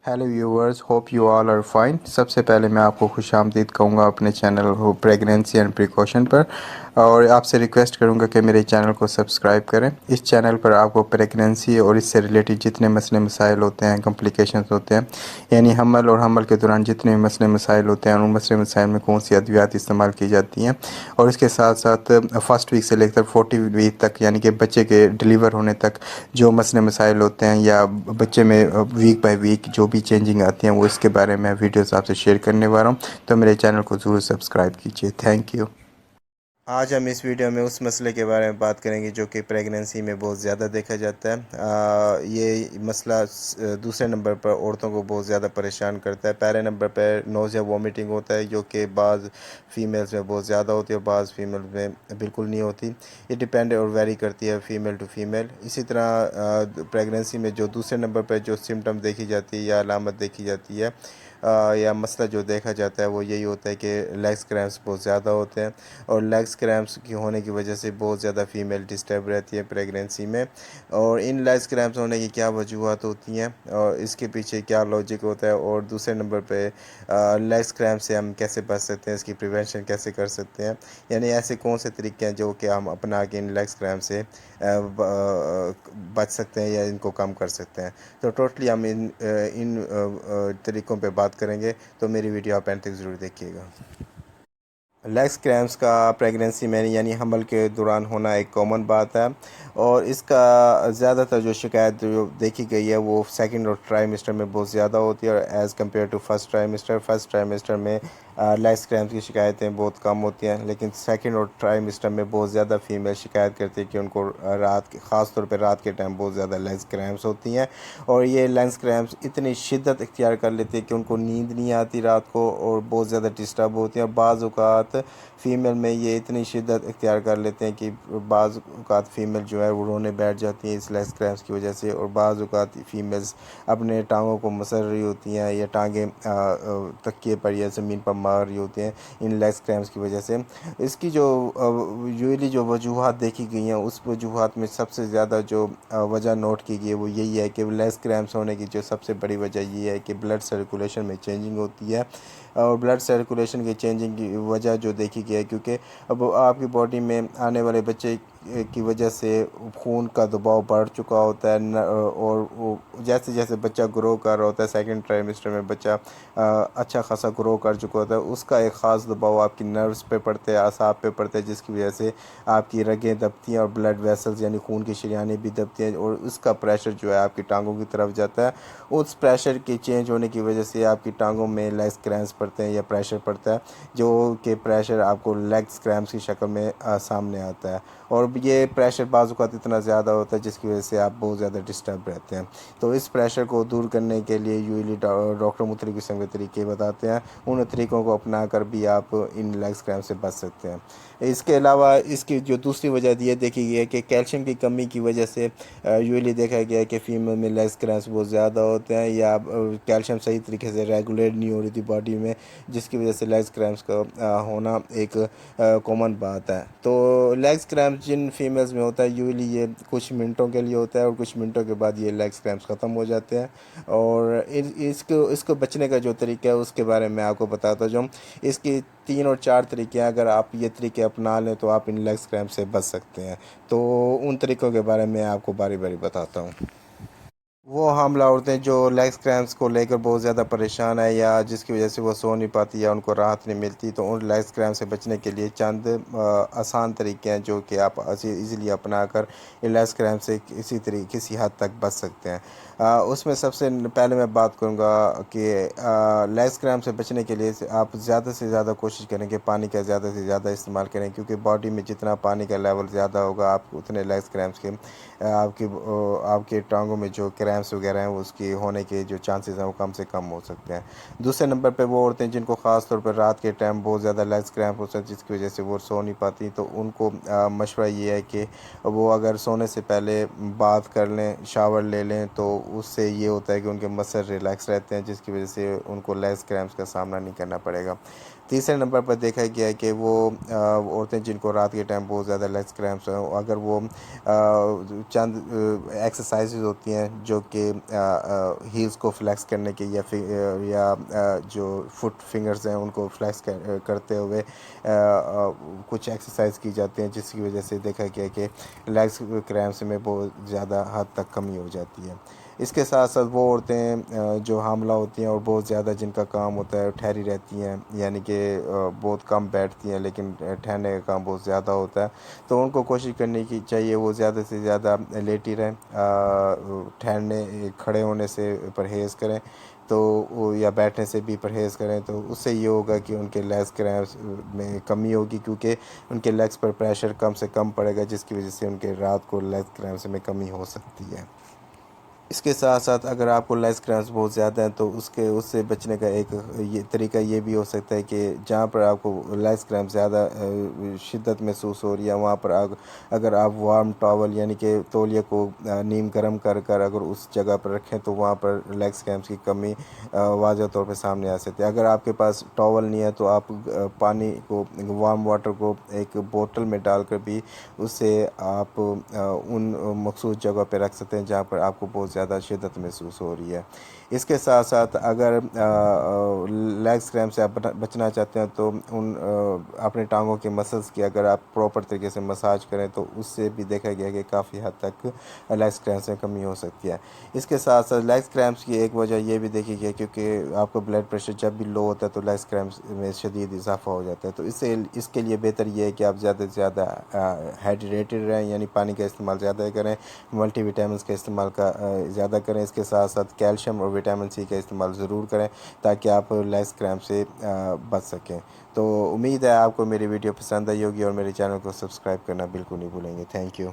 Hello viewers, hope you all are fine. सबसे पहले मैं आपको खुश आमदीद कहूँगा अपने चैनल हो प्रेगनेंसी एंड प्रिकॉशन पर, और आपसे रिक्वेस्ट करूँगा कि मेरे चैनल को सब्सक्राइब करें। इस चैनल पर आपको प्रेगनेंसी और इससे रिलेटेड जितने मसले मसाइल होते हैं, कॉम्प्लिकेशंस होते हैं, यानी हमल और हमल के दौरान जितने भी मसले मसाइल होते हैं, उन मसले मसाइल में कौन सी अद्वियात इस्तेमाल की जाती हैं, और इसके साथ साथ फर्स्ट वीक से लेकर 40 वीक तक, यानी कि बच्चे के डिलीवर होने तक जो मसले मसाइल होते हैं या बच्चे में वीक बाय वीक जो भी चेंजिंग आती हैं, वो इसके बारे में वीडियोस आपसे शेयर करने वाला हूँ। तो मेरे चैनल को ज़रूर सब्सक्राइब कीजिए। Thank you. आज हम इस वीडियो में उस मसले के बारे में बात करेंगे जो कि प्रेगनेंसी में बहुत ज़्यादा देखा जाता है। ये मसला दूसरे नंबर पर औरतों को बहुत ज़्यादा परेशान करता है। पहले नंबर पर नोज़िया वॉमिटिंग होता है, जो कि बाज़ फ़ीमेल्स में बहुत ज़्यादा होती है और बाज़ फीमेल में बिल्कुल नहीं होती। ये डिपेंड और वेरी करती है फ़ीमेल टू फ़ीमेल। इसी तरह प्रेगनेंसी में जो दूसरे नंबर पर जो सिम्टम देखी जाती है या अलामत देखी जाती है या मसला जो देखा जाता है, वो यही होता है कि लेग्स क्रैम्प्स बहुत ज़्यादा होते हैं, और लेग्स क्रैम्प्स की होने की वजह से बहुत ज़्यादा फ़ीमेल डिस्टर्ब रहती है प्रेगनेंसी में। और इन लेग्स क्रैम्प्स होने की क्या वजूहत होती हैं और इसके पीछे क्या लॉजिक होता है, और दूसरे नंबर पे लेग्स क्रैम्प से हम कैसे बच सकते हैं, इसकी प्रिवेंशन कैसे कर सकते हैं, यानी ऐसे कौन से तरीके हैं जो कि हम अपना के इन लेग्स क्रैम्प से बच सकते हैं या इनको कम कर सकते हैं। तो टोटली हम इन तरीक़ों पे बात करेंगे, तो मेरी वीडियो आप एंड तक ज़रूर देखिएगा। लेग्स क्रैम्प्स का प्रेगनेंसी में यानी हमल के दौरान होना एक कॉमन बात है, और इसका ज़्यादातर जो शिकायत जो देखी गई है वो सेकंड और ट्राइमेस्टर में बहुत ज़्यादा होती है, और as compare to first trimester में लेग्स क्रैम्प्स की शिकायतें बहुत कम होती हैं, लेकिन सेकंड और ट्राइमेस्टर में बहुत ज़्यादा फीमेल शिकायत करती है कि उनको रात के ख़ास तौर पर रात के टाइम बहुत ज़्यादा लेग्स क्रैम्प्स होती हैं, और ये लेग्स क्रैम्प्स इतनी शिद्दत इख्तियार कर लेती है कि उनको नींद नहीं आती रात को, और बहुत ज़्यादा डिस्टर्ब होती हैं। बाज़ औक़ात फ़ीमेल में ये इतनी शिद्दत इख्तियार कर लेते हैं कि बाज़ औक़ात फ़ीमेल जो है वो रोने बैठ जाती हैं इस लेग्स क्रैम्प्स की वजह से, और बाज़ औक़ात फ़ीमेल्स अपने टांगों को मसल रही होती हैं या टांगें तकिए पर या ज़मीन पर मार रही होती हैं इन लेग्स क्रैम्प्स की वजह से। इसकी जो यूजुअली जो वजूहात देखी गई हैं, उस वजूहात में सबसे ज़्यादा जो वजह नोट की गई है वो यही है कि लेग्स क्रैम्प्स होने की जो सबसे बड़ी वजह ये है कि ब्लड सर्कुलेशन में चेंजिंग होती है, और ब्लड सर्कुलेशन की चेंजिंग की वजह जो देखी गई है क्योंकि अब आपकी बॉडी में आने वाले बच्चे की वजह से खून का दबाव बढ़ चुका होता है, और वो जैसे जैसे बच्चा ग्रो कर रहा होता है, सेकंड ट्राइमेस्टर में बच्चा अच्छा खासा ग्रो कर चुका होता है, उसका एक ख़ास दबाव आपकी नर्व्स पे पड़ते हैं, असाब पे पड़ते हैं, जिसकी वजह से आपकी रगें दबती हैं और ब्लड वेसल्स यानी खून की शरीयानें भी दबती हैं, और उसका प्रेशर जो है आपकी टांगों की तरफ जाता है। उस प्रेशर के चेंज होने की वजह से आपकी टांगों में लेग्स क्रैम्प्स पड़ते हैं या प्रेशर पड़ता है, जो कि प्रेशर आपको लेग्स क्रैम्प्स की शक्ल में सामने आता है, और ये प्रेशर बाज़-औक़ात इतना ज़्यादा होता है जिसकी वजह से आप बहुत ज़्यादा डिस्टर्ब रहते हैं। तो इस प्रेशर को दूर करने के लिए यूजुअली डॉक्टर मुख्तलिफ़ किस्म के तरीके बताते हैं, उन तरीक़ों को अपना कर भी आप इन लेग्स क्रैम्प से बच सकते हैं। इसके अलावा इसकी जो दूसरी वजह ये देखी गई है कि कैल्शियम की कमी की वजह से यूजुअली देखा गया है कि फ़ीमेल में लेग्स क्रैम्प्स बहुत ज़्यादा होते हैं, या कैल्शियम सही तरीके से रेगुलेट नहीं हो रही थी बॉडी में, जिसकी वजह से लेग्स क्रैम्प्स का होना एक कॉमन बात है। तो लेग्स क्रैम्प्स जिन फीमेल्स में होता है यूजुअली ये कुछ मिनटों के लिए होता है, और कुछ मिनटों के बाद ये लेग्स क्रैम्प्स ख़त्म हो जाते हैं, और इसको इसको बचने का जो तरीका है उसके बारे में आपको बताता जाऊँ। इसकी 3 और 4 तरीके हैं, अगर आप ये तरीके अपना लें तो आप इन लेग्स क्रैम्प से बच सकते हैं। तो उन तरीक़ों के बारे में आपको बारी बारी बताता हूँ। वो हामला औरतें जो लेग्स क्रैम्प्स को लेकर बहुत ज़्यादा परेशान है, या जिसकी वजह से वो सो नहीं पाती या उनको राहत नहीं मिलती, तो उन लेग्स क्रैम्प से बचने के लिए चंद आसान तरीके हैं जो कि आप इजीली अपना कर इन लेग्स क्रैम्प से किसी हद तक बच सकते हैं। उसमें सबसे पहले मैं बात करूँगा कि लेग्स क्रैम्प से बचने के लिए आप ज़्यादा से ज़्यादा कोशिश करें कि पानी का ज़्यादा से ज़्यादा इस्तेमाल करें, क्योंकि बॉडी में जितना पानी का लेवल ज़्यादा होगा आप उतने लेग्स क्रैम्प्स के आपके टांगों में जो क्रैम्प्स वगैरह हैं उसकी होने के जो चांसेस हैं वो कम से कम हो सकते हैं। दूसरे नंबर पे वो औरतें जिनको ख़ास तौर पर रात के टाइम बहुत ज़्यादा लेग्स क्रैम्प होता है जिसकी वजह से वो सो नहीं पाती, तो उनको मशवरा ये है कि वो अगर सोने से पहले बात कर लें, शावर ले लें, तो उससे ये होता है कि उनके मसल रिलैक्स रहते हैं, जिसकी वजह से उनको लेग्स क्रैम्प्स का सामना नहीं करना पड़ेगा। तीसरे नंबर पर देखा गया है कि वो औरतें जिनको रात के टाइम बहुत ज़्यादा लेग्स क्रैम्प्स हैं, अगर वो चंद एक्सरसाइजेज होती हैं जो کہ ہیلز کو فلیکس کرنے کے یا جو فٹ فنگرز ہیں ان کو فلیکس کرتے ہوئے کچھ ایکسرسائز کی جاتی ہیں، جس کی وجہ سے دیکھا گیا کہ لیگس کریمپس میں بہت زیادہ حد تک کمی ہو جاتی ہے۔ اس کے ساتھ ساتھ وہ عورتیں جو حاملہ ہوتی ہیں اور بہت زیادہ جن کا کام ہوتا ہے ٹھہری رہتی ہیں، یعنی کہ بہت کم بیٹھتی ہیں لیکن ٹھہرنے کا کام بہت زیادہ ہوتا ہے، تو ان کو کوشش کرنے کی چاہیے وہ زیادہ سے زیادہ لیٹی رہیں، ٹھہرنے کھڑے ہونے سے پرہیز کریں تو یا بیٹھنے سے بھی پرہیز کریں، تو اس سے یہ ہوگا کہ ان کے لیگس کریمپس میں کمی ہوگی، کیونکہ ان کے لیگس پر پریشر کم سے کم پڑے گا، جس کی وجہ سے ان کے رات کو لیگس کریمپس میں کمی ہو سکتی ہے۔ اس کے ساتھ ساتھ اگر آپ کو لیگس کریمپس بہت زیادہ ہیں تو اس سے بچنے کا ایک طریقہ یہ بھی ہو سکتا ہے کہ جہاں پر آپ کو لیگس کریمپس زیادہ شدت محسوس ہو رہی ہے، وہاں پر اگر آپ وارم ٹاول یعنی کہ تولیہ کو نیم گرم کر اگر اس جگہ پر رکھیں تو وہاں پر لیگس کریمپس کی کمی واضح طور پہ سامنے آ سکتی ہے۔ اگر آپ کے پاس ٹاول نہیں ہے تو آپ پانی کو، وارم واٹر کو ایک بوتل میں ڈال کر بھی اس سے آپ ان مخصوص جگہ پہ رکھ سکتے ہیں جہاں پر آپ کو بہت زیادہ شدت محسوس ہو رہی ہے۔ اس کے ساتھ ساتھ اگر لیگس کریمپ سے آپ بچنا چاہتے ہیں تو اپنے ٹانگوں کے مسلس کی اگر آپ پراپر طریقے سے مساج کریں تو اس سے بھی دیکھا گیا کہ کافی حد تک لیگس کریمپس میں کمی ہو سکتی ہے۔ اس کے ساتھ ساتھ لیگس کریمپس کی ایک وجہ یہ بھی دیکھی گئی کیونکہ آپ کو بلڈ پریشر جب بھی لو ہوتا ہے تو لیگس کریمپس میں شدید اضافہ ہو جاتا ہے، تو اس کے لیے بہتر یہ ہے کہ آپ زیادہ سے زیادہ ہائیڈریٹڈ رہیں، یعنی پانی کا استعمال زیادہ کریں، ملٹی وٹامنس کا استعمال زیادہ کریں، اس کے ساتھ ساتھ کیلشیم اور وٹامن سی کا استعمال ضرور کریں تاکہ آپ لیگس کریمپ سے بچ سکیں۔ تو امید ہے آپ کو میری ویڈیو پسند آئی ہوگی اور میرے چینل کو سبسکرائب کرنا بالکل نہیں بھولیں گے۔ Thank you.